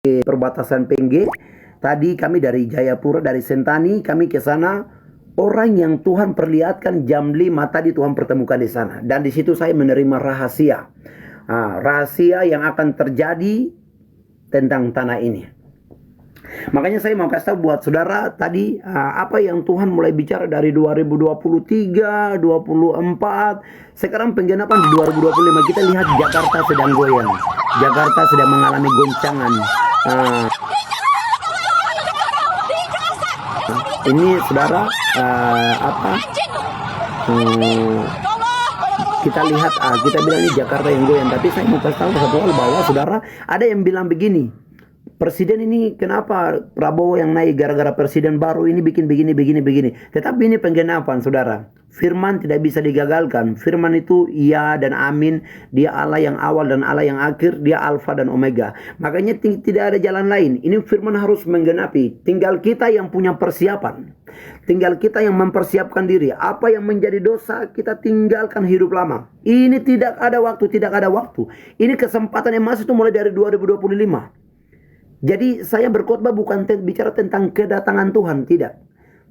perbatasan Pengge. Tadi kami dari Jayapura, dari Sentani, kami ke sana. Orang yang Tuhan perlihatkan jam 5 tadi Tuhan pertemukan di sana. Dan di situ saya menerima rahasia. Rahasia yang akan terjadi tentang tanah ini. Makanya saya mau kasih tahu buat saudara tadi apa yang Tuhan mulai bicara dari 2023, 24, sekarang penggenapan di 2025. Kita lihat Jakarta sedang goyang. Jakarta sedang mengalami goncangan. Ini saudara kita lihat kita bilang ini Jakarta yang goyang, tapi saya mau kasih tahu satu hal bahwa saudara, ada yang bilang begini, presiden ini kenapa Prabowo yang naik gara-gara presiden baru ini bikin begini. Tetapi ini penggenapan saudara. Firman tidak bisa digagalkan. Firman itu ya dan amin. Dia Allah yang awal dan Allah yang akhir. Dia alfa dan omega. Makanya tidak ada jalan lain. Ini firman harus menggenapi. Tinggal kita yang punya persiapan. Tinggal kita yang mempersiapkan diri. Apa yang menjadi dosa kita tinggalkan hidup lama. Ini tidak ada waktu. Ini kesempatan emas itu mulai dari 2025. Jadi saya berkhotbah bukan bicara tentang kedatangan Tuhan, tidak.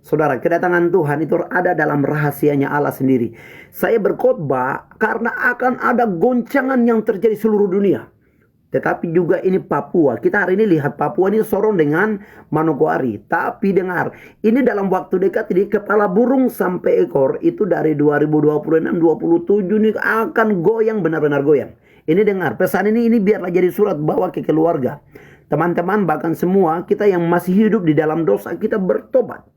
Saudara, kedatangan Tuhan itu ada dalam rahasianya Allah sendiri. Saya berkhotbah karena akan ada goncangan yang terjadi seluruh dunia. Tetapi juga ini Papua. Kita hari ini lihat Papua ini sorong dengan Manokwari. Tapi dengar, ini dalam waktu dekat ini kepala burung sampai ekor itu dari 2026-27 ini akan goyang, benar-benar goyang. Ini dengar, pesan ini biarlah jadi surat bawa ke keluarga. Teman-teman, bahkan semua kita yang masih hidup di dalam dosa, kita bertobat.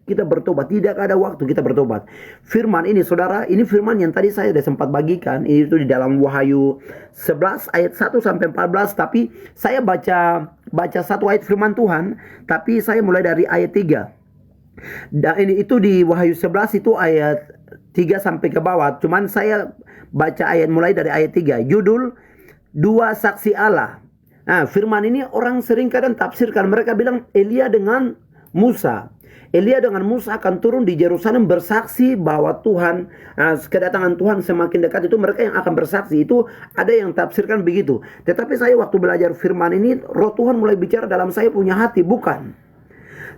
Tidak ada waktu kita bertobat. Firman ini saudara, ini firman yang tadi saya sudah sempat bagikan. Ini itu di dalam Wahyu 11 ayat 1 sampai 14. Tapi saya baca satu ayat firman Tuhan. Tapi saya mulai dari ayat 3. Dan ini itu di Wahyu 11 itu ayat 3 sampai ke bawah. Cuman saya baca ayat mulai dari ayat 3. Judul, Dua Saksi Allah. Nah, firman ini orang sering kadang tafsirkan. Mereka bilang Elia dengan Musa. Elia dengan Musa akan turun di Yerusalem bersaksi bahwa Tuhan, kedatangan Tuhan semakin dekat. Itu mereka yang akan bersaksi. Itu ada yang tafsirkan begitu. Tetapi saya waktu belajar firman ini, roh Tuhan mulai bicara dalam saya punya hati. Bukan.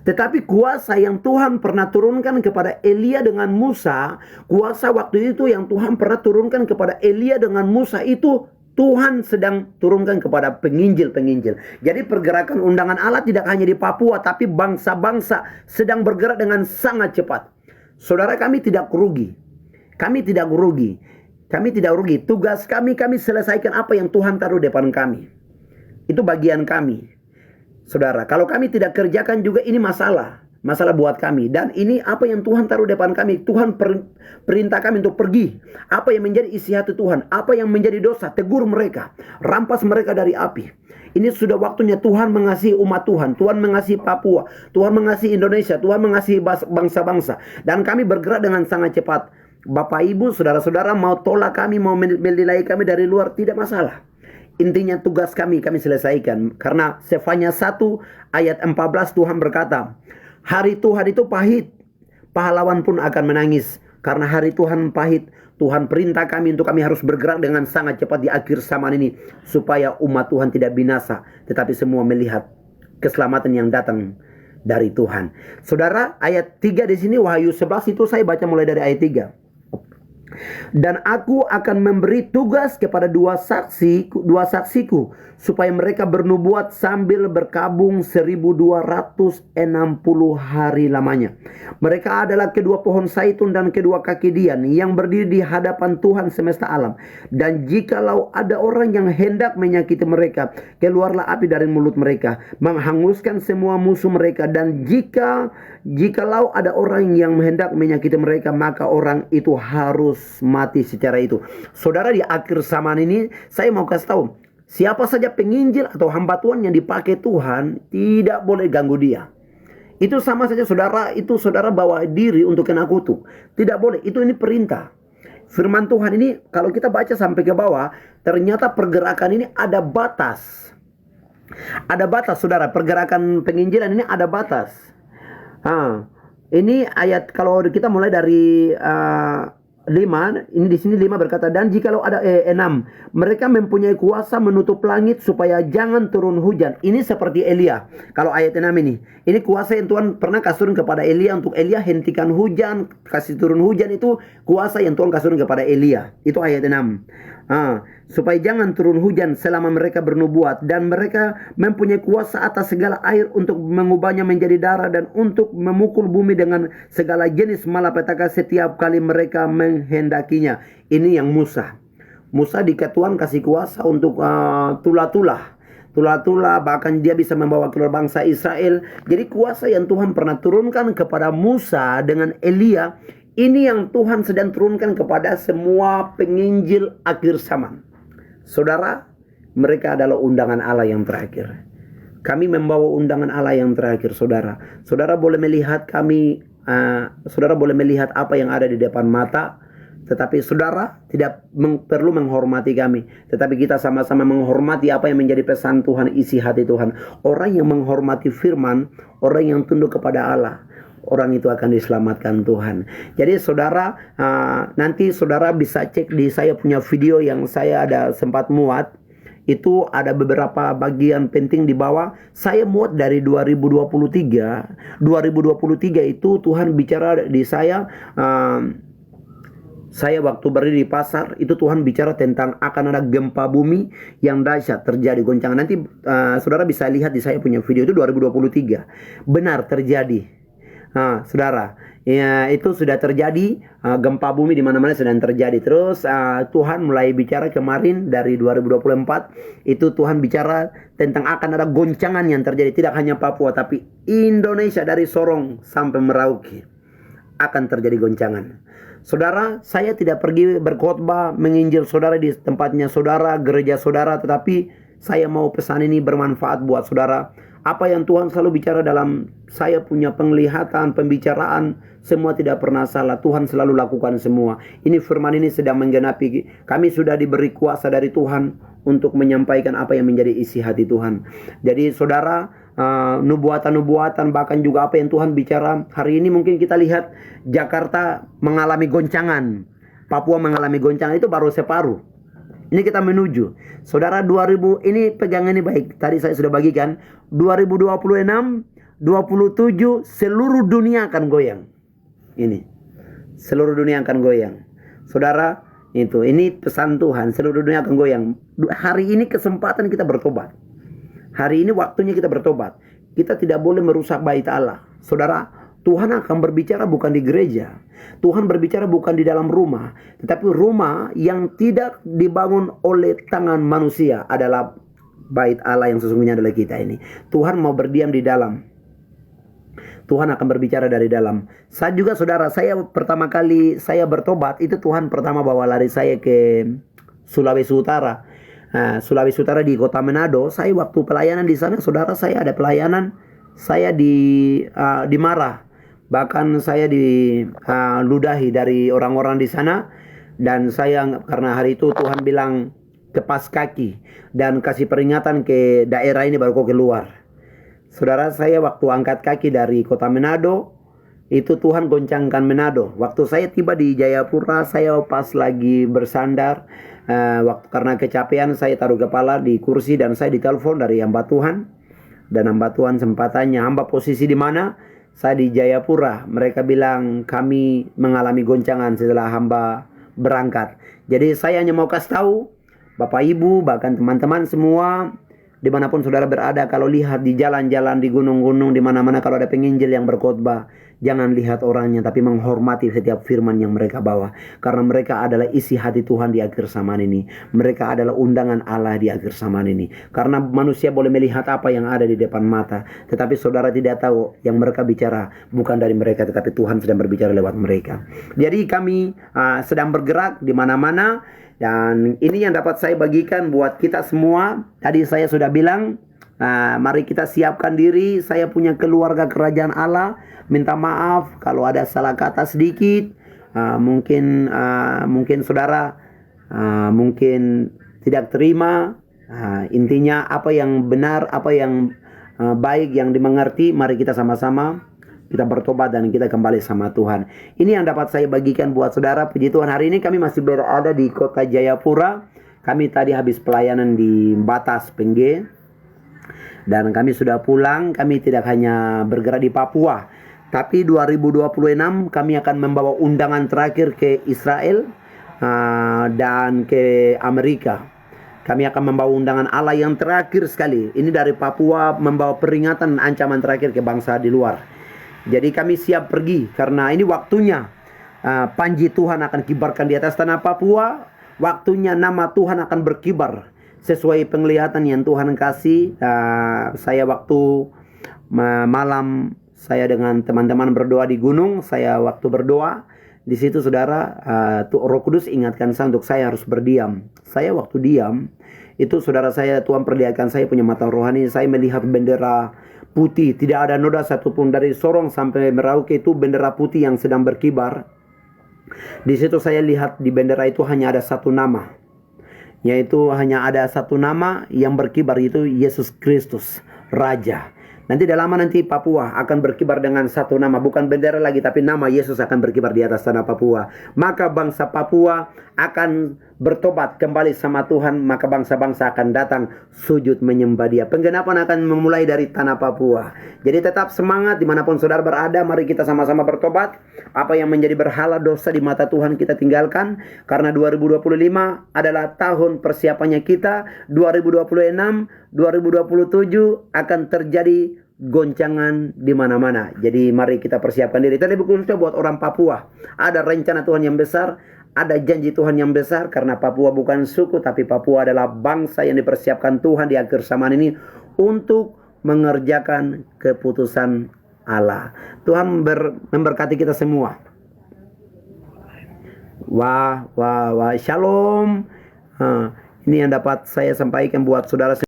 Tetapi kuasa yang Tuhan pernah turunkan kepada Elia dengan Musa, kuasa waktu itu yang Tuhan pernah turunkan kepada Elia dengan Musa itu Tuhan sedang turunkan kepada penginjil-penginjil. Jadi pergerakan undangan Allah tidak hanya di Papua, tapi bangsa-bangsa sedang bergerak dengan sangat cepat. Saudara, kami tidak rugi. Kami tidak rugi. Tugas kami selesaikan apa yang Tuhan taruh depan kami. Itu bagian kami. Saudara, kalau kami tidak kerjakan juga ini masalah buat kami. Dan ini apa yang Tuhan taruh depan kami. Tuhan perintah kami untuk pergi. Apa yang menjadi isi hati Tuhan, apa yang menjadi dosa, tegur mereka, rampas mereka dari api. Ini sudah waktunya Tuhan mengasihi umat Tuhan. Tuhan mengasihi Papua, Tuhan mengasihi Indonesia, Tuhan mengasihi bangsa-bangsa. Dan kami bergerak dengan sangat cepat. Bapak Ibu, saudara-saudara mau tolak kami, mau menilai kami dari luar, tidak masalah. Intinya tugas kami selesaikan. Karena Sefanya 1 ayat 14 Tuhan berkata, hari Tuhan itu pahit, pahlawan pun akan menangis. Karena hari Tuhan pahit, Tuhan perintah kami untuk kami harus bergerak dengan sangat cepat di akhir zaman ini. Supaya umat Tuhan tidak binasa, tetapi semua melihat keselamatan yang datang dari Tuhan. Saudara, ayat 3 di sini Wahyu 11 itu saya baca mulai dari ayat 3. Dan aku akan memberi tugas kepada dua saksiku supaya mereka bernubuat sambil berkabung 1260 hari lamanya. Mereka adalah kedua pohon zaitun dan kedua kaki dian yang berdiri di hadapan Tuhan semesta alam. Dan jikalau ada orang yang hendak menyakiti mereka, keluarlah api dari mulut mereka, menghanguskan semua musuh mereka. Dan jikalau ada orang yang hendak menyakiti mereka, maka orang itu harus mati secara itu. Saudara, di akhir zaman ini saya mau kasih tahu, siapa saja penginjil atau hamba Tuhan yang dipakai Tuhan, tidak boleh ganggu dia. Itu sama saja saudara, itu saudara bawa diri untuk kena kutuk. Tidak boleh, ini perintah. Firman Tuhan ini kalau kita baca sampai ke bawah, ternyata pergerakan ini ada batas. Ada batas saudara, pergerakan penginjilan ini ada batas. Ini ayat kalau kita mulai dari 5, ini di sini 5 berkata, dan jikalau ada 6, mereka mempunyai kuasa menutup langit supaya jangan turun hujan. Ini seperti Elia. Kalau ayat 6 ini kuasa yang Tuhan pernah kasih turun kepada Elia untuk Elia hentikan hujan, kasih turun hujan, itu kuasa yang Tuhan kasih turun kepada Elia. Itu ayat 6. Supaya jangan turun hujan selama mereka bernubuat, dan mereka mempunyai kuasa atas segala air untuk mengubahnya menjadi darah, dan untuk memukul bumi dengan segala jenis malapetaka setiap kali mereka menghendakinya. Ini yang Musa Tuhan kasih kuasa untuk tulah-tulah, bahkan dia bisa membawa keluar bangsa Israel. Jadi kuasa yang Tuhan pernah turunkan kepada Musa dengan Elia, ini yang Tuhan sedang turunkan kepada semua penginjil akhir zaman. Saudara, mereka adalah undangan Allah yang terakhir. Kami membawa undangan Allah yang terakhir, saudara. Saudara boleh melihat kami, saudara boleh melihat apa yang ada di depan mata, tetapi saudara tidak perlu menghormati kami, tetapi kita sama-sama menghormati apa yang menjadi pesan Tuhan, isi hati Tuhan. Orang yang menghormati firman, orang yang tunduk kepada Allah, orang itu akan diselamatkan Tuhan. Jadi saudara, nanti saudara bisa cek di saya punya video yang saya ada sempat muat. Itu ada beberapa bagian penting di bawah. Saya muat dari 2023. 2023 itu Tuhan bicara di saya. Saya waktu berdiri di pasar, itu Tuhan bicara tentang akan ada gempa bumi yang dahsyat terjadi, goncangan. Nanti saudara bisa lihat di saya punya video, itu 2023. Benar terjadi. Saudara, ya, itu sudah terjadi, gempa bumi di mana-mana sedang terjadi. Terus Tuhan mulai bicara kemarin dari 2024, itu Tuhan bicara tentang akan ada goncangan yang terjadi, tidak hanya Papua tapi Indonesia dari Sorong sampai Merauke akan terjadi goncangan. Saudara, saya tidak pergi berkhotbah menginjil saudara di tempatnya saudara, gereja saudara, tetapi saya mau pesan ini bermanfaat buat saudara. Apa yang Tuhan selalu bicara dalam saya punya penglihatan, pembicaraan, semua tidak pernah salah. Tuhan selalu lakukan semua. Ini firman ini sedang menggenapi. Kami sudah diberi kuasa dari Tuhan untuk menyampaikan apa yang menjadi isi hati Tuhan. Jadi saudara, nubuatan-nubuatan, bahkan juga apa yang Tuhan bicara hari ini, mungkin kita lihat Jakarta mengalami goncangan, Papua mengalami goncangan, itu baru separuh. Ini kita menuju, saudara, 2000 ini pegangan ini baik. Tadi saya sudah bagikan 2026, 27 seluruh dunia akan goyang. Ini seluruh dunia akan goyang, saudara. Ini pesan Tuhan, seluruh dunia akan goyang. Hari ini kesempatan kita bertobat. Hari ini waktunya kita bertobat. Kita tidak boleh merusak bait Allah. Saudara, Tuhan akan berbicara bukan di gereja. Tuhan berbicara bukan di dalam rumah. Tetapi rumah yang tidak dibangun oleh tangan manusia adalah bait Allah yang sesungguhnya adalah kita ini. Tuhan mau berdiam di dalam. Tuhan akan berbicara dari dalam. Saya juga, saudara, saya pertama kali saya bertobat, itu Tuhan pertama bawa lari saya ke Sulawesi Utara. Sulawesi Utara di kota Manado. Saya waktu pelayanan di sana, saudara, saya ada pelayanan, saya dimarah, bahkan saya diludahi dari orang-orang di sana. Dan saya, karena hari itu Tuhan bilang kepas kaki dan kasih peringatan ke daerah ini baru kau keluar. Saudara, saya waktu angkat kaki dari kota Manado, itu Tuhan goncangkan Manado. Waktu saya tiba di Jayapura, saya pas lagi bersandar, waktu karena kecapean saya taruh kepala di kursi dan saya ditelepon dari hamba Tuhan. Dan hamba Tuhan sempat tanya, hamba posisi di mana? Saya di Jayapura. Mereka bilang kami mengalami goncangan setelah hamba berangkat. Jadi saya hanya mau kasih tahu Bapak Ibu, bahkan teman-teman semua, dimanapun saudara berada, kalau lihat di jalan-jalan, di gunung-gunung, di mana-mana kalau ada penginjil yang berkhotbah, jangan lihat orangnya, tapi menghormati setiap firman yang mereka bawa. Karena mereka adalah isi hati Tuhan di akhir zaman ini. Mereka adalah undangan Allah di akhir zaman ini. Karena manusia boleh melihat apa yang ada di depan mata, tetapi saudara tidak tahu yang mereka bicara bukan dari mereka, tetapi Tuhan sedang berbicara lewat mereka. Jadi kami sedang bergerak di mana-mana. Dan ini yang dapat saya bagikan buat kita semua. Tadi saya sudah bilang, mari kita siapkan diri. Saya punya keluarga kerajaan Allah. Minta maaf kalau ada salah kata sedikit. Mungkin saudara mungkin tidak terima. Intinya apa yang benar, apa yang baik, yang dimengerti, mari kita sama-sama Kita bertobat dan kita kembali sama Tuhan. Ini yang dapat saya bagikan buat saudara. Puji Tuhan, hari ini kami masih berada di kota Jayapura. Kami tadi habis pelayanan di Batas Pengge. Dan kami sudah pulang. Kami tidak hanya bergerak di Papua, tapi 2026 kami akan membawa undangan terakhir ke Israel dan ke Amerika. Kami akan membawa undangan Allah yang terakhir sekali. Ini dari Papua, membawa peringatan ancaman terakhir ke bangsa di luar. Jadi kami siap pergi karena ini waktunya panji Tuhan akan kibarkan di atas tanah Papua. Waktunya nama Tuhan akan berkibar sesuai penglihatan yang Tuhan kasih. Saya waktu malam saya dengan teman-teman berdoa di gunung. Saya waktu berdoa di situ saudara, Roh Kudus ingatkan saya untuk saya harus berdiam. Saya waktu diam itu saudara, saya Tuhan perlihatkan saya punya mata rohani. Saya melihat bendera putih, tidak ada noda satupun dari Sorong sampai Merauke, itu bendera putih yang sedang berkibar. Di situ saya lihat di bendera itu hanya ada satu nama, yaitu hanya ada satu nama yang berkibar, itu Yesus Kristus Raja. Nanti dalam nanti Papua akan berkibar dengan satu nama, bukan bendera lagi, tapi nama Yesus akan berkibar di atas tanah Papua. Maka bangsa Papua akan bertobat kembali sama Tuhan, maka bangsa-bangsa akan datang sujud menyembah Dia. Penggenapan akan memulai dari tanah Papua. Jadi tetap semangat dimanapun saudara berada. Mari kita sama-sama bertobat. Apa yang menjadi berhala dosa di mata Tuhan kita tinggalkan, karena 2025 adalah tahun persiapannya kita. 2026, 2027 akan terjadi goncangan di mana-mana. Jadi mari kita persiapkan diri. Tadi khususnya buat orang Papua, ada rencana Tuhan yang besar, ada janji Tuhan yang besar, karena Papua bukan suku, tapi Papua adalah bangsa yang dipersiapkan Tuhan di akhir zaman ini untuk mengerjakan keputusan Allah. Tuhan memberkati kita semua. Wah, shalom. Ini yang dapat saya sampaikan buat saudara.